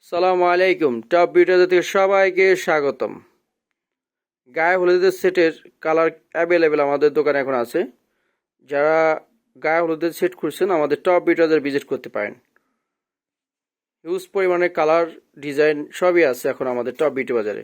সালামু আলাইকুম। টপ বিউটিতে থেকে সবাইকে স্বাগতম। গায়ে হলুদের সেটের কালার অ্যাভেলেবেল আমাদের দোকানে এখন আছে। যারা গায়ে হলুদের সেট খুঁজছেন আমাদের টপ বিউটিতে ভিজিট করতে পারেন। হিউজ পরিমাণে কালার ডিজাইন সবই আছে এখন আমাদের টপ বিউটি বাজারে।